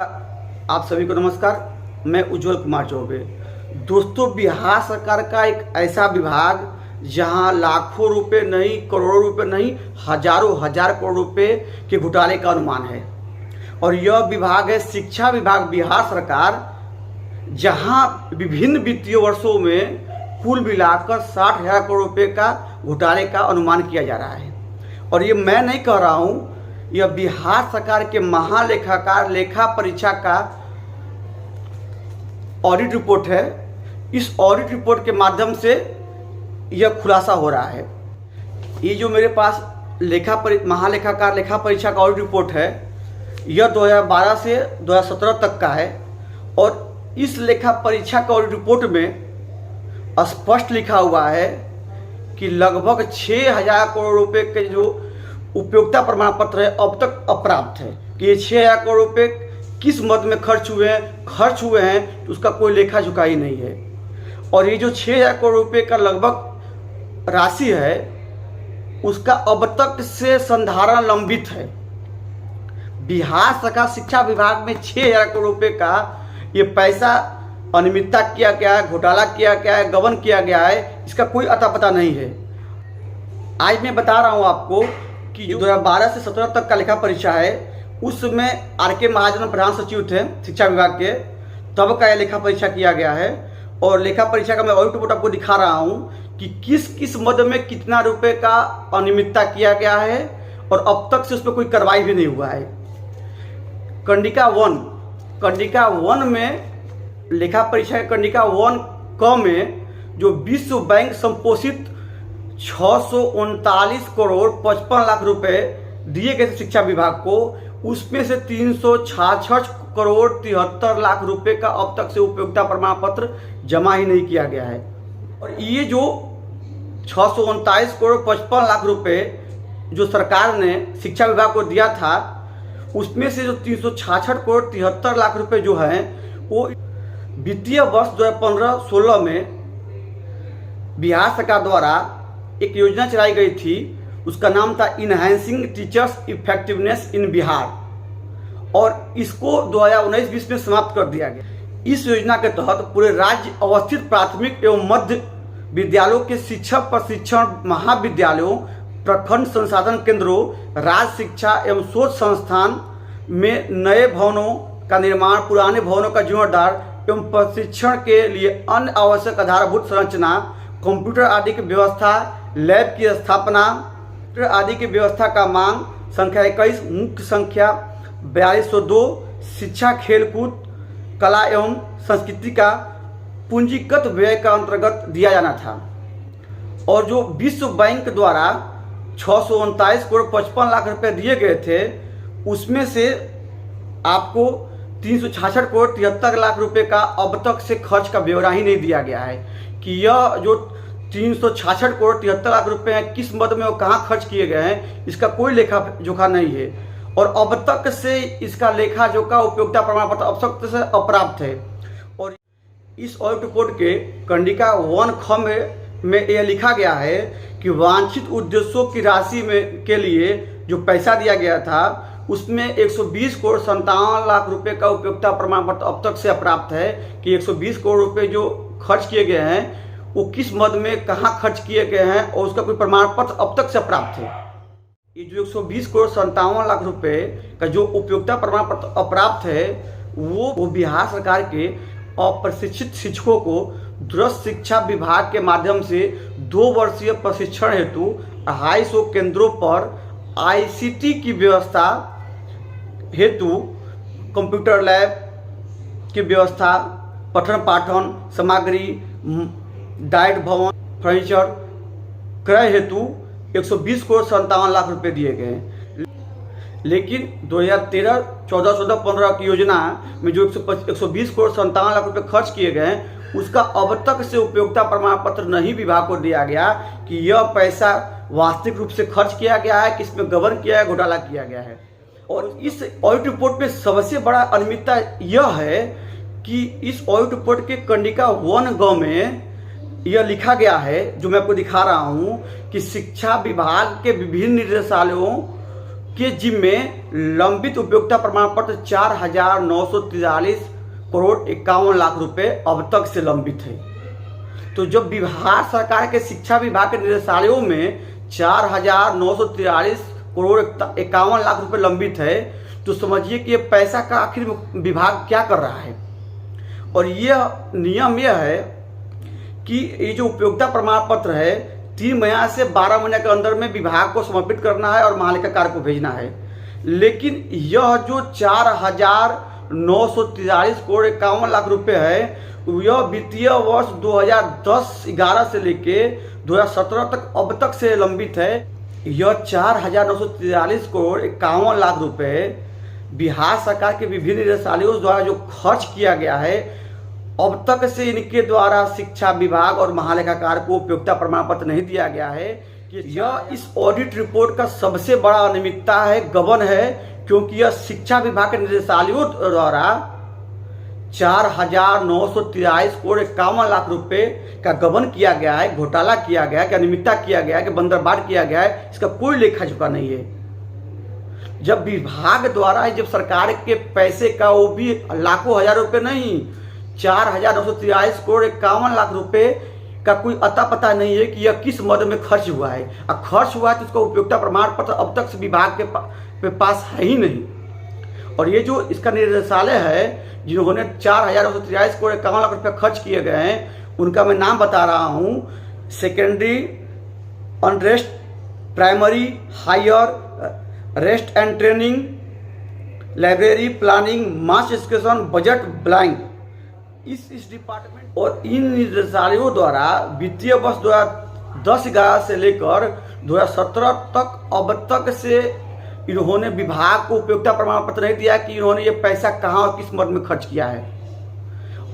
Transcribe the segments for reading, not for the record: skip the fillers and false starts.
आप सभी को नमस्कार। मैं उज्जवल कुमार चौबे। दोस्तों, बिहार सरकार का एक ऐसा विभाग जहां लाखों रुपए नहीं, करोड़ों रुपए नहीं, हजारों हजार करोड़ रुपए के घोटाले का अनुमान है। और यह विभाग है शिक्षा विभाग बिहार सरकार, जहां विभिन्न वित्तीय वर्षों में कुल मिलाकर 60,000 करोड़ रुपए का घोटाले का अनुमान किया जा रहा है। और ये मैं नहीं कह रहा हूँ, यह बिहार सरकार के महालेखाकार लेखा परीक्षा का ऑडिट रिपोर्ट है। इस ऑडिट रिपोर्ट के माध्यम से यह खुलासा हो रहा है। ये जो मेरे पास महालेखाकार लेखा परीक्षा का ऑडिट रिपोर्ट है, यह 2012 से 2017 तक का है। और इस लेखा परीक्षा का ऑडिट रिपोर्ट में स्पष्ट लिखा हुआ है कि लगभग 6,000 करोड़ रुपए के जो उपयोगिता प्रमाण पत्र है अब तक अप्राप्त है। कि ये 6,000 करोड़ रुपए किस मद में खर्च हुए हैं तो उसका कोई लेखा जोखा ही नहीं है। और ये जो 6,000 करोड़ रुपए का लगभग राशि है, उसका अब तक से संधारण लंबित है। बिहार सरकार शिक्षा विभाग में 6,000 करोड़ रुपए का ये पैसा अनियमितता किया गया है, घोटाला किया गया है, गबन किया गया है, इसका कोई अता पता नहीं है। आज मैं बता रहा हूँ आपको कि जो 2012 से 17 तक का लेखा परीक्षा है, उसमें आर.के. महाजन प्रधान सचिव थे शिक्षा विभाग के, तब का यह लेखा परीक्षा किया गया है। और लेखा परीक्षा का मैं ऑडिट रिपोर्ट आपको दिखा रहा हूँ कि किस किस मद में कितना रुपए का अनियमितता किया गया है, और अब तक से उस पर कोई कार्रवाई भी नहीं हुआ है। कंडिका 1 में लेखा परीक्षा कंडिका 1 क में जो विश्व बैंक संपोषित 639 करोड़ 55 लाख रुपए दिए गए थे शिक्षा विभाग को, उसमें से 366 करोड़ 73 लाख रुपए का अब तक से उपयोगिता प्रमाण पत्र जमा ही नहीं किया गया है। और ये जो 639 करोड़ 55 लाख रुपए जो सरकार ने शिक्षा विभाग को दिया था, उसमें से जो 366 करोड़ 73 लाख रुपए जो हैं, वो वित्तीय वर्ष 2015-16 में बिहार सरकार द्वारा एक योजना चलाई गई थी। उसका नाम था इनहैंसिंग टीचर्स इफेक्टिवनेस इन बिहार, और इसको 2019-20 में समाप्त कर दिया गया। इस योजना के तहत पूरे राज्य अवस्थित प्राथमिक एवं मध्य विद्यालयों के शिक्षक प्रशिक्षण महाविद्यालयों, प्रखंड संसाधन केंद्रों, राज्य शिक्षा एवं शोध संस्थान में नए भवनों का निर्माण, पुराने भवनों का जीर्णोद्धार एवं प्रशिक्षण के लिए अन्य आवश्यक आधारभूत संरचना, कंप्यूटर आदि की व्यवस्था, लैब की स्थापना आदि की व्यवस्था का मांग संख्या 21, मुख्य संख्या 4202, शिक्षा खेलकूद कला एवं संस्कृति का पूंजीगत व्यय का अंतर्गत दिया जाना था। और जो विश्व बैंक द्वारा 639 करोड़ 55 लाख रुपए दिए गए थे, उसमें से आपको 366 करोड़ 73 लाख रुपए का अब तक से खर्च का ब्यौरा ही नहीं दिया गया है कि यह जो 366 करोड़ 73 लाख रुपए हैं, किस मद में वो कहाँ खर्च किए गए हैं, इसका कोई लेखा जोखा नहीं है। और अब तक से इसका लेखा जोखा उपयोगिता प्रमाण पत्र अब तक से अप्राप्त है। और इस ऑडिट रिपोर्ट के कंडिका 1 ख में यह लिखा गया है कि वांछित उद्देश्यों की राशि में के लिए जो पैसा दिया गया था, उसमें 120 करोड़ 57 लाख रुपए का उपयोगिता प्रमाण पत्र अब तक से अप्राप्त है। कि 120 करोड़ रुपए जो खर्च किए गए हैं, वो किस मद में कहाँ खर्च किए गए हैं, और उसका कोई प्रमाण पत्र अब तक से अप्राप्त है। ये जो 120 करोड़ 57 लाख रुपए का जो उपयोगिता प्रमाण पत्र अप्राप्त है, वो बिहार सरकार के अप्रशिक्षित शिक्षकों को दूरस्थ शिक्षा विभाग के माध्यम से 2 वर्षीय प्रशिक्षण हेतु 250 केंद्रों पर ICT की व्यवस्था हेतु कंप्यूटर लैब की व्यवस्था, पठन पाठन सामग्री, डाइट भवन, फर्नीचर क्रय हेतु 120 करोड़ 57 लाख रुपए दिए गए। लेकिन 2013, 14, 14, 15 की योजना में जो 120 करोड़ 57 लाख रुपए खर्च किए गए, उसका अब तक से उपयोगिता प्रमाण पत्र नहीं विभाग को दिया गया कि यह पैसा वास्तविक रूप से खर्च किया गया है, कि इसमें गबन किया है, घोटाला किया गया है। और इस ऑडिट रिपोर्ट में सबसे बड़ा अनियमितता यह है कि इस ऑडिट रिपोर्ट के कंडिका 1 ग में यह लिखा गया है, जो मैं आपको दिखा रहा हूं, कि शिक्षा विभाग के विभिन्न निदेशालयों के जिम्मे लंबित उपयोगिता प्रमाण पत्र 4,943 करोड़ 51 लाख रुपए अब तक से लंबित है। तो जब बिहार सरकार के शिक्षा विभाग के निदेशालयों में 4,943 करोड़ 51 लाख रुपए लंबित है, तो समझिए कि ये पैसा का आखिर विभाग क्या कर रहा है। और यह नियम यह है कि ये जो उपयोगिता प्रमाण पत्र है 3 महीना से 12 महीने के अंदर में विभाग को समर्पित करना है और महालेखाकार को भेजना है। लेकिन यह जो 4,943 करोड़ 51 लाख रुपए है, यह वित्तीय वर्ष 2010-11 से लेके 2017 तक अब तक से लंबित है। यह 4,943 करोड़ 51 लाख रुपए बिहार सरकार के विभिन्न निदेशालयों द्वारा जो खर्च किया गया है, अब तक से इनके द्वारा शिक्षा विभाग और महालेखाकार को उपयोगिता प्रमाण पत्र नहीं दिया गया है। कि यह इस ऑडिट रिपोर्ट का सबसे बड़ा अनियमितता है, गबन है, क्योंकि यह शिक्षा विभाग के निदेशालयों द्वारा 4,943 करोड़ 51 लाख रुपए का गबन किया गया है, घोटाला किया गया है, कि अनियमितता किया गया है, कि बंदरबाट किया गया है। इसका कोई लेखा जोखा नहीं है। जब विभाग द्वारा, जब सरकार के पैसे का, वो भी लाखों हजार रुपए नहीं, 4,943 करोड़ 51 लाख रुपए का कोई अता पता नहीं है कि यह किस मद में खर्च हुआ है। और खर्च हुआ है तो उसका उपयोगिता प्रमाण पत्र अब तक से विभाग के पास है ही नहीं। और ये जो इसका निदेशालय है जिन्होंने 4,943 करोड़ 51 लाख रुपए खर्च किए गए हैं, उनका मैं नाम बता रहा हूँ: secondary unrest, primary higher rest and training, library, planning, mass education, budget, ब्लाइंग। इस डिपार्टमेंट और इन निदेशालयों द्वारा वित्तीय वर्ष 2010-11 से लेकर 2017 तक अब तक से इन्होंने विभाग को उपयोगिता प्रमाण पत्र नहीं दिया कि इन्होंने ये पैसा कहाँ और किस मद में खर्च किया है।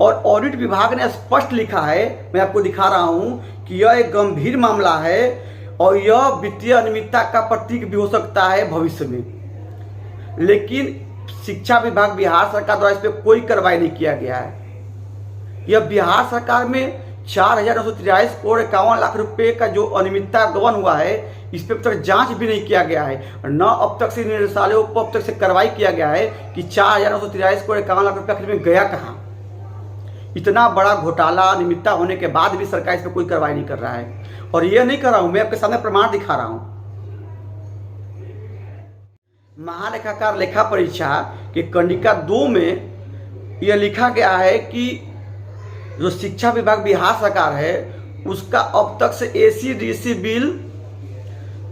और ऑडिट विभाग ने स्पष्ट लिखा है, मैं आपको दिखा रहा हूँ, कि यह एक गंभीर मामला है और यह वित्तीय अनियमितता का प्रतीक भी हो सकता है भविष्य में। लेकिन शिक्षा विभाग, बिहार सरकार द्वारा इस पर कोई कार्रवाई नहीं किया गया है। यह बिहार सरकार में 4,943 करोड़ 51 लाख रुपए का जो अनियमितता गबन हुआ है, इस पर अब तक जांच भी नहीं किया गया है। न अब तक से निदेशालयों को अब तक से कार्रवाई किया गया है कि 4,943 करोड़ 51 लाख रुपए आखिर में गया कहाँ। इतना बड़ा घोटाला, अनियमितता होने के बाद भी सरकार इस पर कोई कार्रवाई नहीं कर रहा है। और यह नहीं कर रहा हूं, मैं आपके सामने प्रमाण दिखा रहा हूं। महालेखाकार लेखा परीक्षा के कंडिका 2 में यह लिखा गया है कि जो शिक्षा विभाग बिहार सरकार है उसका अब तक से एसीडीसी बिल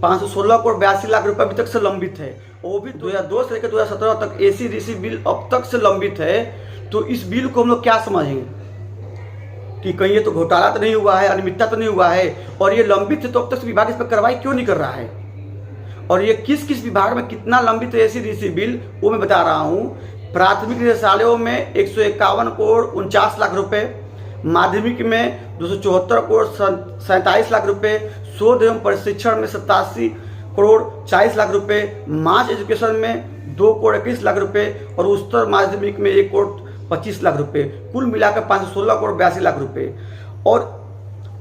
516 करोड़ 82 लाख रुपए अभी तक से लंबित है। वो भी 2002 से लेकर 2017 तक एसीडीसी बिल अब तक से लंबित है। तो इस बिल को हम लोग क्या समझेंगे कि कहीं ये तो घोटाला तो नहीं हुआ है, अनियमितता तो नहीं हुआ है, और ये लंबित है तो अब तक से विभाग इस पर कार्रवाई क्यों नहीं कर रहा है। और ये किस किस विभाग में कितना लंबित है एसीडीसी बिल, वो मैं बता रहा हूँ। प्राथमिक निदेशालयों में 151 करोड़ 49 लाख रुपए, माध्यमिक में 274 करोड़ 47 लाख रुपए, शोध एवं प्रशिक्षण में 87 करोड़ 40 लाख रुपए, मास एजुकेशन में 2 करोड़ 21 लाख रुपए और उच्चतर माध्यमिक में 1 करोड़ 25 लाख रुपए, कुल मिलाकर 516 करोड़ 82 लाख रुपए। और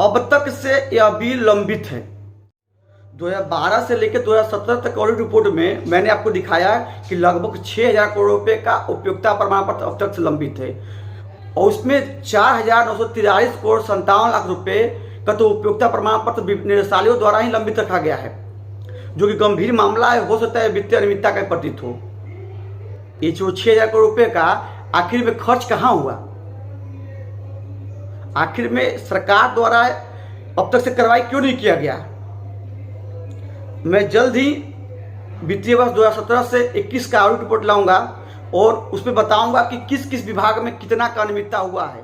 अब तक से यह बिल लंबित है। 2012 से लेकर 2017 तक ऑडिट रिपोर्ट में मैंने आपको दिखाया कि लगभग 6,000 करोड़ रुपए का उपयोगिता प्रमाण पत्र अब तक से लंबित है। और उसमें 4,943 करोड़ 57 लाख रुपए का तो उपयोगिता प्रमाण पत्र निदेशालयों द्वारा ही लंबित रखा गया है, जो कि गंभीर मामला है। हो सकता है वित्तीय अनियमितता का प्रतीत हो। ये जो 6,000 करोड़ रुपए का आखिर में खर्च कहाँ हुआ, आखिर में सरकार द्वारा अब तक से कार्रवाई क्यों नहीं किया गया। मैं जल्द ही वित्तीय वर्ष 2017 से 21 का ऑडिट रिपोर्ट लाऊंगा और उसमें बताऊंगा कि किस किस विभाग में कितना का अनियमितता हुआ है।